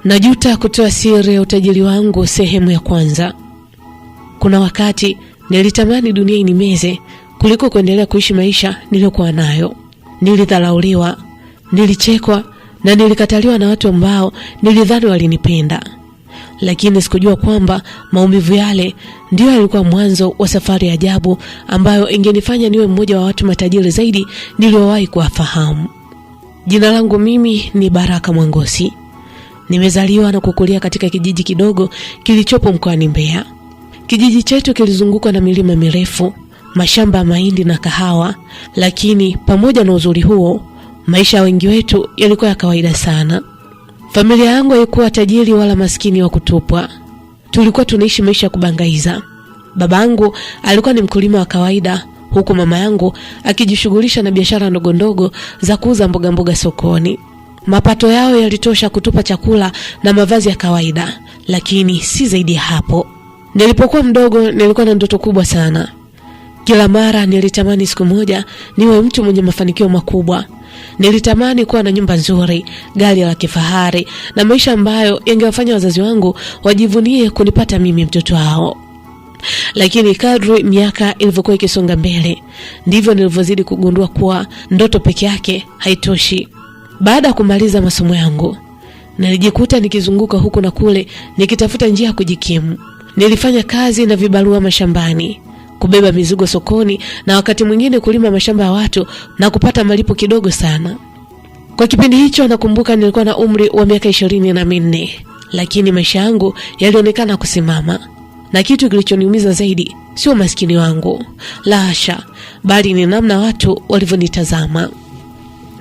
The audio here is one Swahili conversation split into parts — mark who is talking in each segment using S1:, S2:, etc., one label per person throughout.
S1: Najuta kutoa siri ya utajiri wangu, sehemu ya kwanza. Kuna wakati nilitamani dunia inimeze kuliko kuendelea kuishi maisha niliyokuwa nayo. Nilidharauliwa, nilichekwa na nilikataliwa na watu ambao nilidhani walinipenda. Lakini sikujua kwamba maumivu yale ndio yalikuwa mwanzo wa safari ya ajabu ambayo ingenifanya niwe mmoja wa watu matajiri zaidi niliowahi kuwafahamu. Jina langu mimi ni Baraka Mwangosi. Nimezaliwa na kukulia katika kijiji kidogo kilichopo mkoani Mbeya. Kijiji chetu kilizungukwa na milima mirefu, mashamba ya mahindi na kahawa, lakini pamoja na uzuri huo, maisha ya wengi wetu yalikuwa ya kawaida sana. Familia yangu haikuwa tajiri wala maskini wa kutupwa. Tulikuwa tunaishi maisha ya kubangaiza. Babangu alikuwa ni mkulima wa kawaida, huku mama yangu akijishughulisha na biashara ndogo ndogo za kuuza mboga mboga sokoni. Mapato yao yalitosha kutupa chakula na mavazi ya kawaida, lakini si zaidi ya hapo. Nilipokuwa mdogo nilikuwa na ndoto kubwa sana. Kila mara nilitamani siku moja niwe mtu mwenye mafanikio makubwa. Nilitamani kuwa na nyumba nzuri, gari la kifahari na maisha ambayo yangewafanya wazazi wangu wajivunie kunipata mimi mtoto wao. Lakini kadri miaka ilivyokuwa ikisonga mbele, ndivyo nilivyozidi kugundua kuwa ndoto peke yake haitoshi. Baada ya kumaliza masomo yangu, nilijikuta nikizunguka huku na kule nikitafuta njia ya kujikimu. Nilifanya kazi na vibarua mashambani, kubeba mizigo sokoni na wakati mwingine kulima mashamba ya watu na kupata malipo kidogo sana. Kwa kipindi hicho nakumbuka nilikuwa na umri wa miaka 24, lakini maisha yangu yalionekana kusimama. Na kitu kilichoniumiza zaidi sio maskini wangu, la hasha, bali ni namna watu walivyonitazama.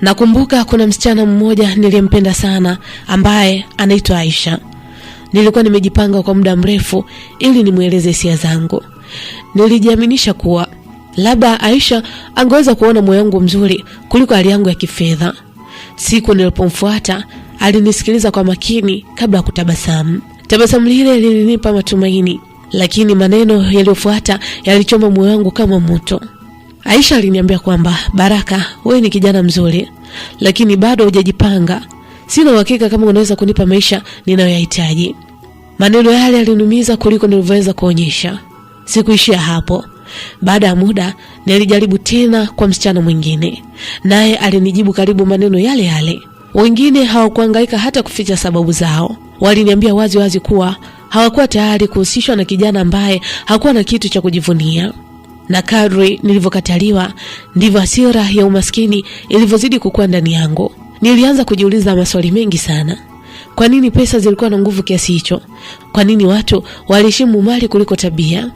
S1: Nakumbuka kuna msichana mmoja niliyempenda sana ambaye anaitwa Aisha. Nilikuwa nimejipanga kwa muda mrefu ili nimueleze hisia zangu. Nilijiaminisha kuwa labda Aisha angeweza kuona moyo wangu mzuri kuliko hali yangu ya kifedha. Siku nilipomfuata, alinisikiliza kwa makini kabla ya kutabasamu. Tabasamu lile lilinipa matumaini, lakini maneno yaliyofuata yalichoma moyo wangu kama moto. Aisha aliniambia kwamba, Baraka, wewe ni kijana mzuri, lakini bado hujajipanga. Sina uhakika kama unaweza kunipa maisha ninayoyahitaji. Maneno yale yaliniumiza kuliko nilivyoweza kuonyesha. Sikuishia hapo. Baada ya muda nilijaribu tena kwa msichana mwingine, naye alinijibu karibu maneno yale yale. Wengine hawakuhangaika hata kuficha sababu zao. Waliniambia wazi wazi kuwa hawakuwa tayari kuhusishwa na kijana ambaye hakuwa na kitu cha kujivunia. Na kadri nilivyokataliwa, ndivyo hasira ya umaskini ilivyozidi kukua ndani yangu. Nilianza kujiuliza maswali mengi sana. Kwa nini pesa zilikuwa na nguvu kiasi hicho? Kwa nini watu waliheshimu mali kuliko tabia?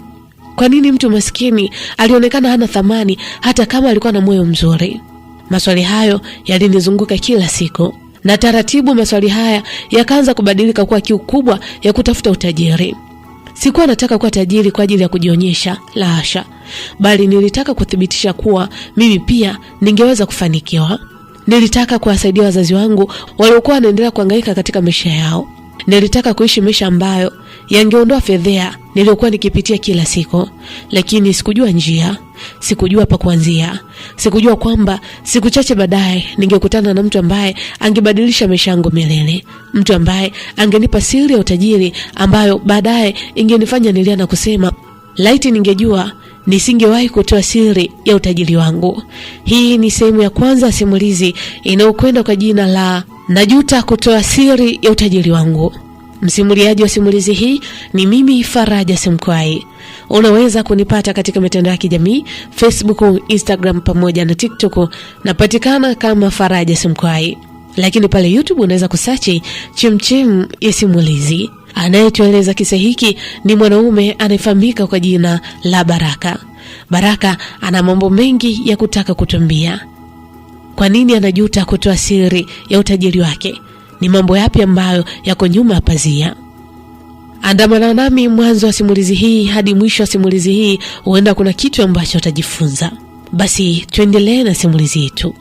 S1: Kwa nini mtu maskini alionekana hana thamani hata kama alikuwa na moyo mzuri? Maswali hayo yalinizunguka kila siku. Na taratibu maswali haya yakaanza kubadilika kuwa kiu kubwa ya kutafuta utajiri. Sikuwa nataka kuwa tajiri kwa ajili ya kujionyesha, la hasha, bali nilitaka kuthibitisha kuwa mimi pia ningeweza kufanikiwa. Nilitaka kuwasaidia wazazi wangu waliokuwa wanaendelea kuhangaika katika maisha yao. Nilitaka kuishi maisha ambayo yangeondoa fedheha niliyokuwa nikipitia kila siku, lakini sikujua njia, sikujua pa kuanzia. Sikujua kwamba siku chache baadaye ningekutana na mtu ambaye angebadilisha maisha yangu milele, mtu ambaye angenipa siri ya utajiri ambayo baadaye ingenifanya nilia na kusema, laiti ningejua nisingewahi kutoa siri ya utajiri wangu. Hii ni sehemu ya kwanza simulizi inayokwenda kwa jina la Najuta kutoa siri ya utajiri wangu. Msimuliaji wa simulizi hii ni mimi, Faraja Semkwai. Unaweza kunipata katika mitandao ya kijamii, Facebook, Instagram pamoja na TikTok. Napatikana kama Faraja Semkwai. Lakini pale YouTube unaweza kusearch Chemchem ya Simulizi. Anayetueleza kisa hiki ni mwanaume anayefahamika kwa jina la Baraka. Baraka ana mambo mengi ya kutaka kutuambia. Kwa nini anajuta kutoa siri ya utajiri wake? Ni mambo yapi ambayo yako nyuma ya pazia? Andamana nami mwanzo wa simulizi hii hadi mwisho wa simulizi hii, huenda kuna kitu ambacho utajifunza. Basi tuendelee na simulizi yetu.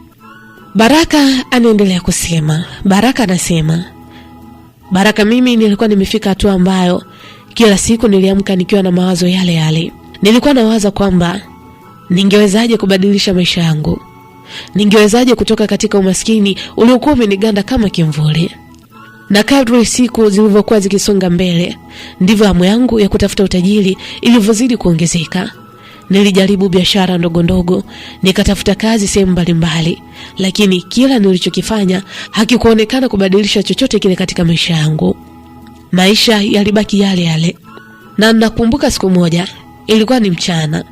S1: Baraka anaendelea kusema. Baraka anasema, Baraka, mimi nilikuwa nimefika hatua ambayo kila siku niliamka nikiwa na mawazo yale yale. Nilikuwa nawaza kwamba ningewezaje kubadilisha maisha yangu. Ningewezaje kutoka katika umaskini uliokuwa umeniganda kama kimvuli. Na kadri siku zilivyokuwa zikisonga mbele, ndivyo hamu yangu ya kutafuta utajiri ilivyozidi kuongezeka. Nilijaribu biashara ndogo ndogo, nikatafuta kazi sehemu mbalimbali, lakini kila nilichokifanya hakikuonekana kubadilisha chochote kile katika maisha yangu. Maisha yalibaki yale yale. Na nakumbuka siku moja, ilikuwa ni mchana.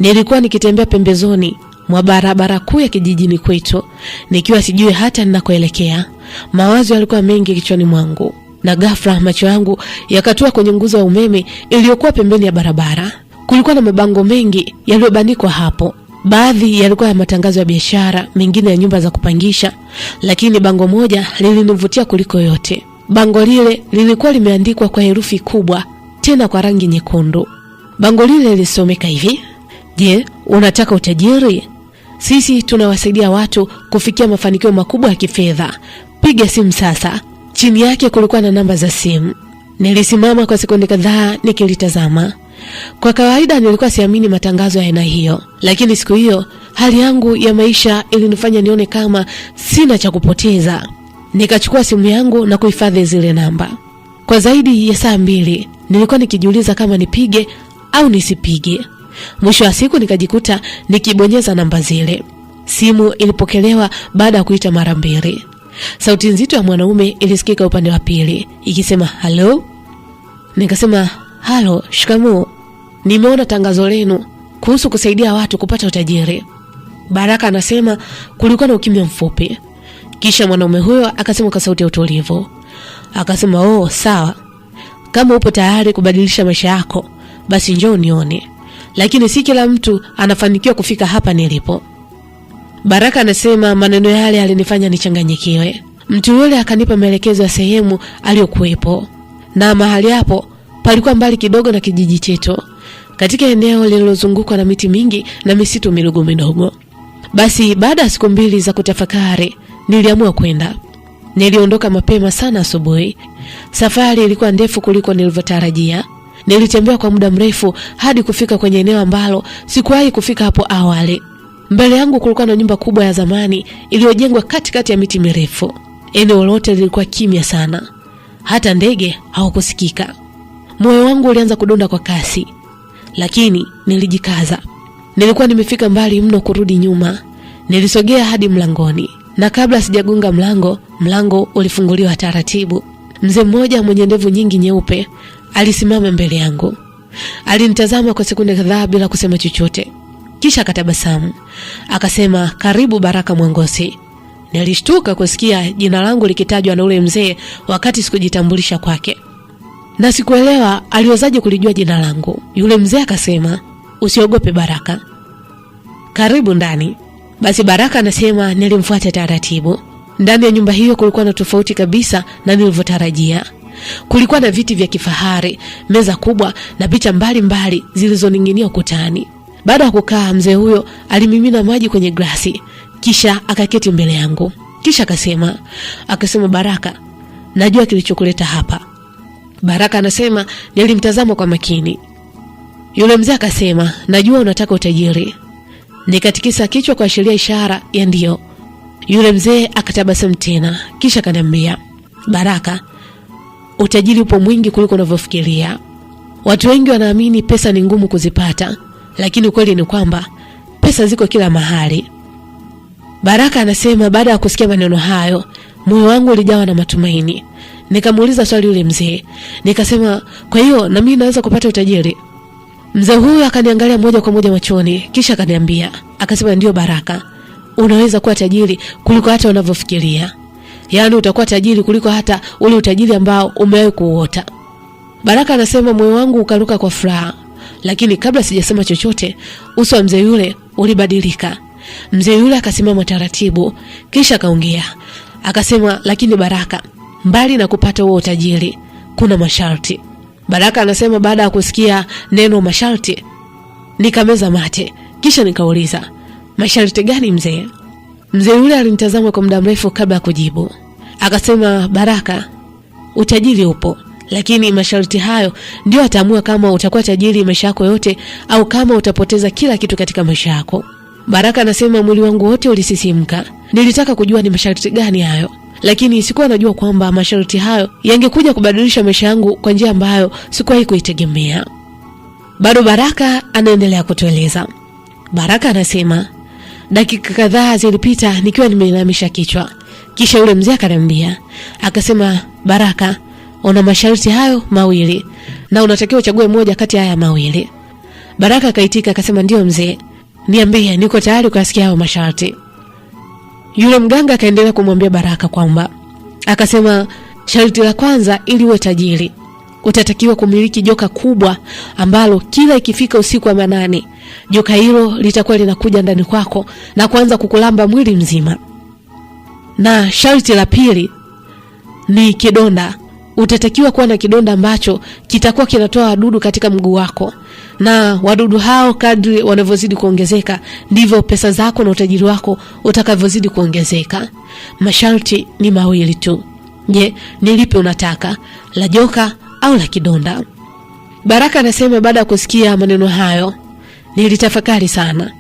S1: Nilikuwa nikitembea pembezoni mwa barabara kuu ya kijijini kwetu, nikiwa sijui hata ninakoelekea. Mawazo yalikuwa mengi kichwani mwangu, na ghafla macho yangu yakatua kwenye nguzo ya umeme iliyokuwa pembeni ya barabara. Kulikuwa na mabango mengi yaliyobandikwa hapo. Baadhi yalikuwa ya matangazo ya biashara, mengine ya nyumba za kupangisha, lakini bango moja lilinivutia kuliko yote. Bango lile lilikuwa limeandikwa kwa herufi kubwa, tena kwa rangi nyekundu. Bango lile lilisomeka hivi: "Je, unataka utajiri? Sisi tunawasaidia watu kufikia mafanikio makubwa ya kifedha. Piga simu sasa." Chini yake kulikuwa na namba za simu. Nilisimama kwa sekunde kadhaa nikilitazama. Kwa kawaida nilikuwa siamini matangazo ya aina hiyo, lakini siku hiyo hali yangu ya maisha ilinifanya nione kama sina cha kupoteza. Nikachukua simu yangu na kuhifadhi zile namba. Kwa zaidi ya saa 2 nilikuwa nikijiuliza kama nipige au nisipige. Mwisho wa siku nikajikuta nikibonyeza namba zile. Simu ilipokelewa baada ya kuita mara 2. Sauti nzito ya mwanaume ilisikika upande wa pili ikisema, "Halo?" Nikasema, "Halo, shikamoo. Nimeona tangazo lenu kuhusu kusaidia watu kupata utajiri." Baraka anasema kulikuwa na ukimya mfupi. Kisha mwanaume huyo akasema kwa sauti ya utulivu. Akasema, "Oh, sawa. Kama upo tayari kubadilisha maisha yako, basi njoo nione. Lakini si kila mtu anafanikiwa kufika hapa nilipo." Baraka anasema maneno yale yalinifanya nichanganyikiwe. Mtu yule akanipa maelekezo ya sehemu aliyokuepo. Na mahali hapo palikuwa mbali kidogo na kijiji chetu, katika eneo lililozungukwa na miti mingi na misitu midogo midogo. Basi baada ya siku 2 za kutafakari, niliamua kwenda. Niliondoka mapema sana asubuhi. Safari ilikuwa ndefu kuliko nilivyotarajia. Nilitembea kwa muda mrefu hadi kufika kwenye eneo ambalo sikuwahi kufika hapo awali. Mbele yangu kulikuwa na nyumba kubwa ya zamani iliyojengwa katikati ya miti mirefu. Eneo lote lilikuwa kimya sana. Hata ndege hawakusikika. Moyo wangu ulianza kudunda kwa kasi, lakini nilijikaza. Nilikuwa nimefika mbali mno kurudi nyuma. Nilisogea hadi mlangoni, na kabla sijagonga mlango ulifunguliwa taratibu. Mzee mmoja mwenye ndevu nyingi nyeupe alisimama mbele yangu. Alinitazama kwa sekunde kadhaa bila kusema chochote. Kisha akatabasamu. Akasema, "Karibu Baraka Mwangosi." Nilishtuka kusikia jina langu likitajwa na ule mzee wakati sikujitambulisha kwake. Na sikuelewa aliwezaje kulijua jina langu. Yule mzee akasema, "Usiogope Baraka. Karibu ndani." Basi Baraka anasema nilimfuata taratibu. Ndani ya nyumba hiyo kulikuwa na tofauti kabisa na nilivyotarajia. Kulikuwa na viti vya kifahari, meza kubwa na picha mbalimbali zilizoning'inia ukutani. Baada ya kukaa, mzee huyo alimimina maji kwenye glasi, kisha akaketi mbele yangu. Kisha akasema, "Baraka, najua kilichokuleta hapa." Baraka anasema nilimtazama kwa makini. Yule mzee akasema, "Najua unataka utajiri." Nikatikisa kichwa kwa ishara ya ndio. Yule mzee akatabasamu tena, kisha akaniambia, "Baraka, utajiri upo mwingi kuliko unavyofikiria. Watu wengi wanaamini pesa ni ngumu kuzipata, lakini ukweli ni kwamba pesa ziko kila mahali." Baraka anasema baada ya kusikia maneno hayo, moyo wangu ulijawa na matumaini. Nikamuuliza swali yule mzee. Nikasema, "Kwa hiyo na mimi naweza kupata utajiri?" Mzee huyu akaniangalia moja kwa moja machoni, kisha akaniambia, akasema, "Ndio Baraka, unaweza kuwa tajiri kuliko hata unavyofikiria. Yaani utakuwa tajiri kuliko hata ule utajiri ambao umewahi kuuota." Baraka anasema moyo wangu ukaruka kwa furaha, lakini kabla sijasema chochote, uso wa mzee yule ulibadilika. Mzee yule akasimama taratibu, kisha akaongea. Akasema, "Lakini Baraka, mbali na kupata huo utajiri, kuna masharti." Baraka anasema baada ya kusikia neno masharti, nikameza mate, kisha nikauliza, "Masharti gani mzee?" Mzee yule alinitazama kwa muda mrefu kabla ya kujibu. Akasema, "Baraka, utajiri upo, lakini masharti hayo ndio ataamua kama utakuwa tajiri maisha yako yote au kama utapoteza kila kitu katika maisha yako." Baraka anasema mwili wangu wote ulisisimka. Nilitaka kujua ni masharti gani hayo. lakini sikuwa najua kwamba masharti hayo yangekuja kubadilisha maisha yangu kwa njia ambayo sikuwahi kuitegemea. Bado Baraka anaendelea kutueleza. Baraka anasema, dakika kadhaa zilipita nikiwa nimeinamisha kichwa. Kisha yule mzee akaniambia, akasema, Baraka, una masharti hayo mawili na unatakiwa uchague moja kati ya haya mawili. Baraka akaitika akasema, ndio mzee, niambie, niko tayari kusikia hayo masharti. Yule mganga akaendelea kumwambia Baraka kwamba, akasema, sharti la kwanza, ili uwe tajiri utatakiwa kumiliki joka kubwa ambalo kila ikifika usiku wa manane joka hilo litakuwa linakuja ndani kwako na kuanza kukulamba mwili mzima. Na sharti la pili ni kidonda. Utatakiwa kuwa na kidonda ambacho kitakuwa kinatoa wadudu katika mguu wako, na wadudu hao kadri wanavyozidi kuongezeka ndivyo pesa zako na utajiri wako utakavyozidi kuongezeka. Masharti ni mawili tu. Je, ni lipi unataka, la joka au la kidonda? Baraka anasema, baada ya kusikia maneno hayo nilitafakari sana.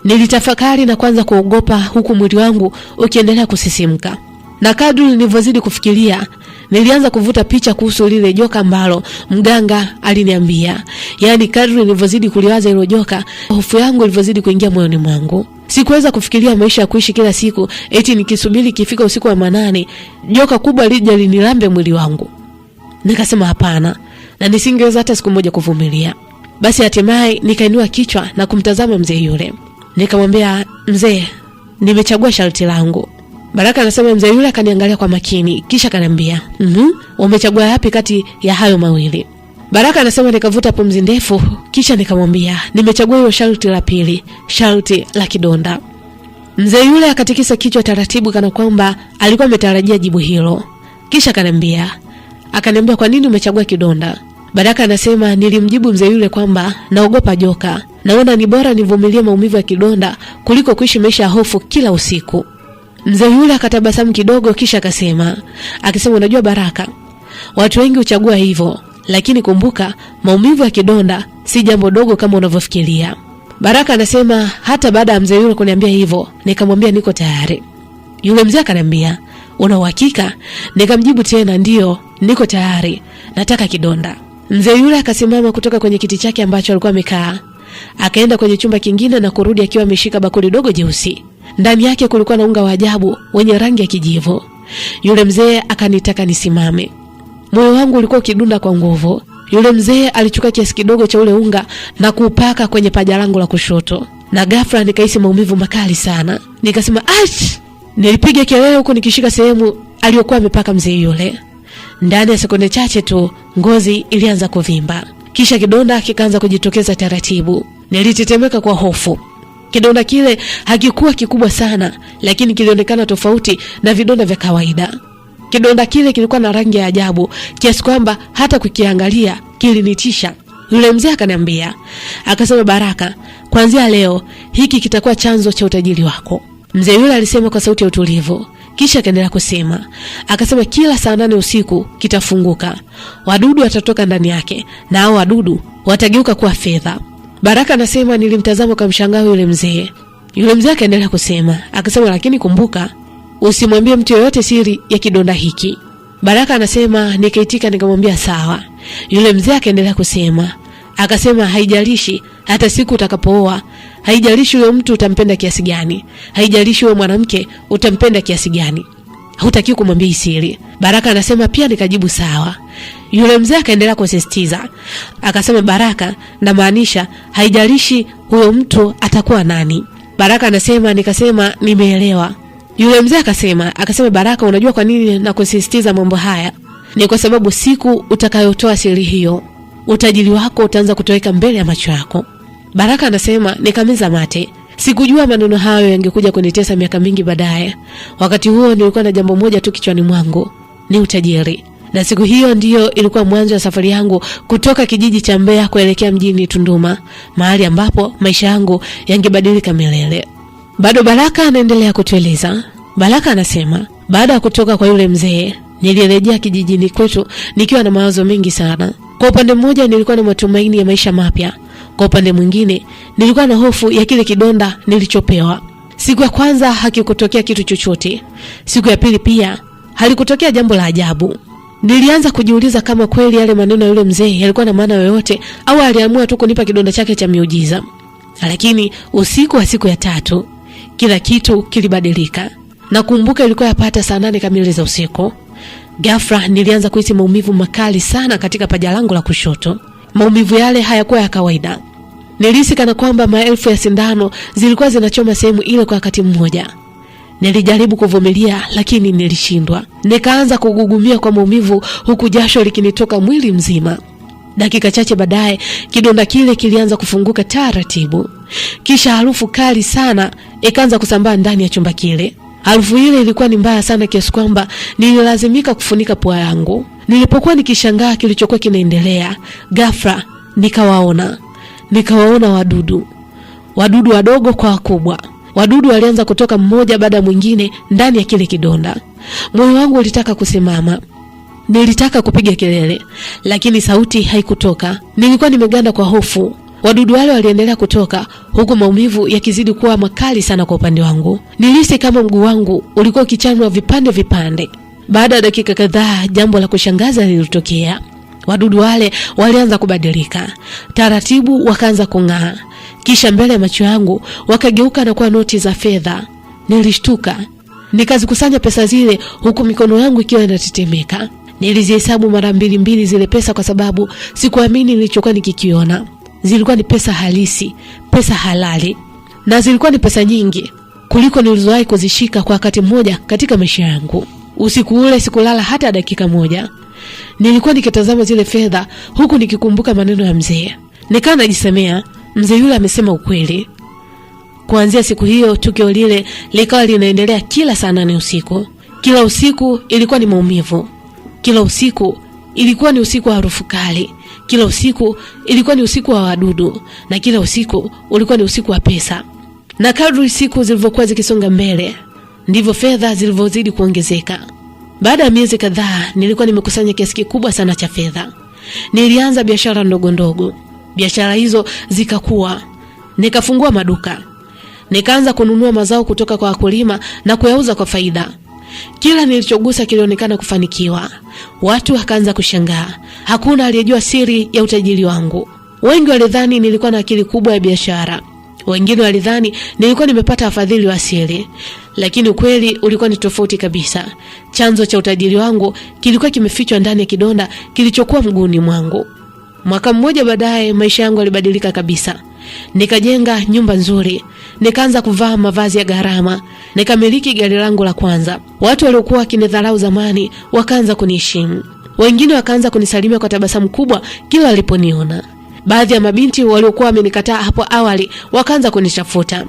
S1: Nilitafakari na kuanza kuogopa, huku mwili wangu ukiendelea kusisimka. Na kadri nilivyozidi kufikiria, nilianza kuvuta picha kuhusu lile joka ambalo mganga aliniambia. Yaani kadri nilivyozidi kuliwaza hilo joka, hofu yangu ilivyozidi kuingia moyoni mwangu. Sikuweza kufikiria maisha ya kuishi kila siku eti nikisubiri kifika usiku wa manane joka kubwa lije linilambe mwili wangu. Nikasema hapana, na nisingeweza hata siku moja kuvumilia. Basi hatimaye nikainua kichwa na kumtazama mzee yule. Nikamwambia, mzee, nimechagua sharti langu. Baraka anasema mzee yule akaniangalia kwa makini, kisha akaniambia, umechagua yapi kati ya hayo mawili? Baraka anasema nikavuta pumzi ndefu, kisha nikamwambia, nimechagua hilo sharti la pili, sharti la kidonda. Mzee yule akatikisa kichwa taratibu kana kwamba alikuwa ametarajia jibu hilo. Kisha akaniambia, kwa nini umechagua kidonda? Baraka anasema nilimjibu mzee yule kwamba naogopa joka. Naona ni bora nivumilie maumivu ya kidonda kuliko kuishi maisha ya hofu kila usiku. Mzee yule akatabasamu kidogo, kisha akasema, unajua Baraka, watu wengi huchagua hivyo, lakini kumbuka maumivu ya kidonda si jambo dogo kama unavyofikiria. Baraka anasema hata baada ya mzee yule kuniambia hivyo, nikamwambia niko tayari. Yule mzee akaniambia, una uhakika? Nikamjibu tena, ndio, niko tayari, nataka kidonda. Mzee yule akasimama kutoka kwenye kiti chake ambacho alikuwa amekaa, akaenda kwenye chumba kingine na kurudi akiwa ameshika bakuli dogo jeusi. Ndani yake kulikuwa na unga wa ajabu wenye rangi ya kijivu. Yule mzee akanitaka nisimame. Moyo wangu ulikuwa ukidunda kwa nguvu. Yule mzee alichukua kiasi kidogo cha ule unga na kuupaka kwenye paja langu la kushoto. Na ghafla nikahisi maumivu makali sana. Nikasema, "Ach!" Nilipiga kelele huko nikishika sehemu aliyokuwa amepaka mzee yule. Ndani ya sekunde chache tu ngozi ilianza kuvimba. Kisha kidonda kikaanza kujitokeza taratibu. Nilitetemeka kwa hofu. Kidonda kile hakikuwa kikubwa sana, lakini kilionekana tofauti na vidonda vya kawaida. Kidonda kile kilikuwa na rangi ya ajabu kiasi kwamba hata kukiangalia kilinitisha. Yule mzee akaniambia, akasema, Baraka, kuanzia leo hiki kitakuwa chanzo cha utajiri wako. Mzee yule alisema kwa sauti ya utulivu. Kisha akaendelea kusema, akasema, kila saa 8 usiku kitafunguka. Wadudu watatoka ndani yake na hao wadudu watageuka kuwa fedha. Baraka anasema nilimtazama kwa mshangao yule mzee. Yule mzee akaendelea kusema, akasema, lakini kumbuka, usimwambie mtu yeyote siri ya kidonda hiki. Baraka anasema nikaitika nikamwambia sawa. Yule mzee akaendelea kusema, akasema, haijalishi hata siku utakapooa, haijalishi yule mtu utampenda kiasi gani, haijalishi yule mwanamke utampenda kiasi gani, hutakiwi kumwambia siri. Baraka anasema pia nikajibu sawa. Yule mzee akaendelea kusisitiza, akasema, Baraka, na maanisha haijalishi huyo mtu atakuwa nani. Baraka anasema nikasema nimeelewa. Yule mzee akasema, Baraka, unajua kwa nini na kusisitiza mambo haya? Ni kwa sababu siku utakayotoa siri hiyo, utajiri wako utaanza kutoweka mbele ya macho yako. Baraka anasema nikameza mate. Sikujua maneno hayo yangekuja kunitesa miaka mingi baadaye. Wakati huo nilikuwa na jambo moja tu kichwani mwangu, ni utajiri. Na siku hiyo ndiyo ilikuwa mwanzo wa safari yangu kutoka kijiji cha Mbeya kuelekea mjini Tunduma, mahali ambapo maisha yangu yangebadilika milele. Bado Baraka anaendelea kutueleza. Baraka anasema, baada ya kutoka kwa yule mzee, nilirejea kijijini kwetu nikiwa na mawazo mengi sana. Kwa upande mmoja nilikuwa na matumaini ya maisha mapya. Kwa upande mwingine nilikuwa na hofu ya kile kidonda nilichopewa. Siku ya kwanza hakikutokea kitu chochote. Siku ya pili pia halikutokea jambo la ajabu. Nilianza kujiuliza kama kweli yale maneno ya yule mzee yalikuwa na maana yoyote au aliamua tu kunipa kidonda chake cha miujiza. Lakini usiku wa siku ya 3 kila kitu kilibadilika. Nakumbuka ilikuwa yapata saa 8 kamili za usiku. Ghafla nilianza kuhisi maumivu makali sana katika paja langu la kushoto. Maumivu yale hayakuwa ya kawaida. Nilihisi kana kwamba maelfu ya sindano zilikuwa zinachoma sehemu ile kwa wakati mmoja. Nilijaribu kuvumilia lakini nilishindwa. Nikaanza kugugumia kwa maumivu huku jasho likinitoka mwili mzima. Dakika chache baadaye kidonda kile kilianza kufunguka taratibu. Kisha harufu kali sana ikaanza kusambaa ndani ya chumba kile. Harufu ile ilikuwa ni mbaya sana kiasi kwamba nililazimika kufunika pua yangu. Nilipokuwa nikishangaa kilichokuwa kinaendelea, ghafla nikawaona wadudu wadogo kwa wakubwa. Wadudu walianza kutoka mmoja baada mwingine ndani ya kile kidonda. Moyo wangu ulitaka kusimama. Nilitaka kupiga kelele, lakini sauti haikutoka. Nilikuwa nimeganda kwa hofu. Wadudu wale waliendelea kutoka huku maumivu yakizidi kuwa makali sana kwa upande wangu. Nilihisi kama mguu wangu ulikuwa ukichanwa vipande. Baada ya dakika kadhaa, jambo la kushangaza lilitokea. Wadudu wale walianza kubadilika. Taratibu wakaanza kung'aa. Kisha mbele ya macho yangu wakageuka na kuwa noti za fedha. Nilishtuka. Nikazikusanya pesa zile huku mikono yangu ikiwa inatetemeka. Nilizihesabu mara mbili zile pesa kwa sababu sikuamini nilichokuwa nikikiona. Zilikuwa ni pesa halisi, pesa halali. Na zilikuwa ni pesa nyingi kuliko nilizowahi kuzishika kwa wakati mmoja katika maisha yangu. Usiku ule sikulala hata dakika moja. Nilikuwa nikitazama zile fedha huku nikikumbuka maneno ya mzee. Nikawa najisemea, mzee yule amesema ukweli. Kuanzia siku hiyo tukio lile likawa linaendelea kila saa 8 usiku. Kila usiku ilikuwa ni maumivu. Kila usiku ilikuwa ni usiku wa harufu kali. Kila usiku ilikuwa ni usiku wa wadudu. Na kila usiku ulikuwa ni usiku wa pesa. Na kadri siku zilivyokuwa zikisonga mbele, ndivyo fedha zilivyozidi kuongezeka. Baada ya miezi kadhaa nilikuwa nimekusanya kiasi kikubwa sana cha fedha. Nilianza biashara ndogo. Biashara hizo zikakua. Nikafungua maduka. Nikaanza kununua mazao kutoka kwa wakulima na kuyauza kwa faida. Kila nilichogusa kilionekana kufanikiwa. Watu wakaanza kushangaa. Hakuna aliyejua siri ya utajiri wangu. Wengi walidhani nilikuwa na akili kubwa ya biashara. Wengine walidhani nilikuwa nimepata afadhili wa siri. Lakini ukweli ulikuwa ni tofauti kabisa. Chanzo cha utajiri wangu kilikuwa kimefichwa ndani ya kidonda kilichokuwa mguuni mwangu. Mwaka mmoja baadaye maisha yangu yalibadilika kabisa. Nikajenga nyumba nzuri. Nikaanza kuvaa mavazi ya gharama. Nikamiliki gari langu la kwanza. Watu waliokuwa wakinidharau zamani wakaanza kuniheshimu. Wengine wakaanza kunisalimia kwa tabasamu kubwa kila waliponiona. Baadhi ya mabinti waliokuwa wamenikataa hapo awali wakaanza kunichafuta.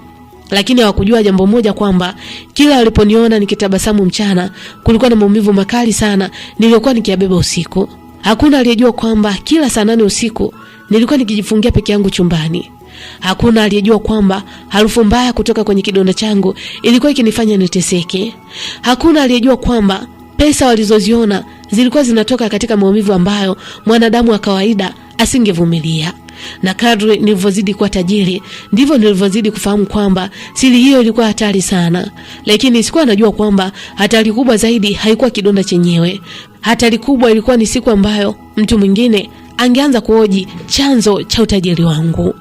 S1: Lakini hawakujua jambo moja, kwamba kila waliponiona nikitabasamu mchana kulikuwa na maumivu makali sana niliyokuwa nikiyabeba usiku. Hakuna aliyejua kwamba kila saa 8 usiku nilikuwa nikijifungia peke yangu chumbani. Hakuna aliyejua kwamba harufu mbaya kutoka kwenye kidonda changu ilikuwa ikinifanya niteseke. Hakuna aliyejua kwamba pesa walizoziona zilikuwa zinatoka katika maumivu ambayo mwanadamu wa kawaida asingevumilia. Na kadri nilivyozidi kuwa tajiri, ndivyo nilivyozidi kufahamu kwamba siri hiyo ilikuwa hatari sana. Lakini sikuwa najua kwamba hatari kubwa zaidi haikuwa kidonda chenyewe. Hatari kubwa ilikuwa ni siku ambayo mtu mwingine angeanza kuhoji chanzo cha utajiri wangu.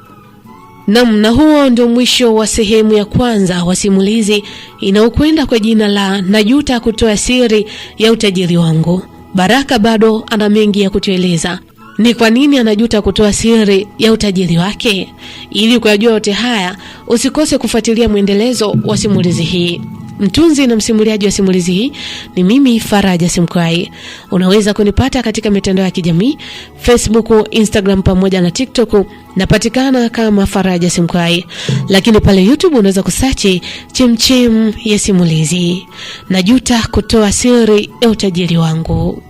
S1: Na huo ndio mwisho wa sehemu ya kwanza wa simulizi inayokwenda kwa jina la Najuta Kutoa Siri ya Utajiri Wangu. Baraka bado ana mengi ya kutueleza. Ni kwa nini anajuta kutoa siri ya utajiri wake? Ili kujua yote haya, usikose kufuatilia mwendelezo wa simulizi hii. Mtunzi na msimuliaji wa simulizi hii ni mimi, Faraja Simkwai. Unaweza kunipata katika mitandao ya kijamii, Facebook, Instagram pamoja na TikTok. Napatikana kama Faraja Simkwai. Lakini pale YouTube unaweza kusearch Chemchem ya Simulizi. Najuta Kutoa Siri ya Utajiri Wangu.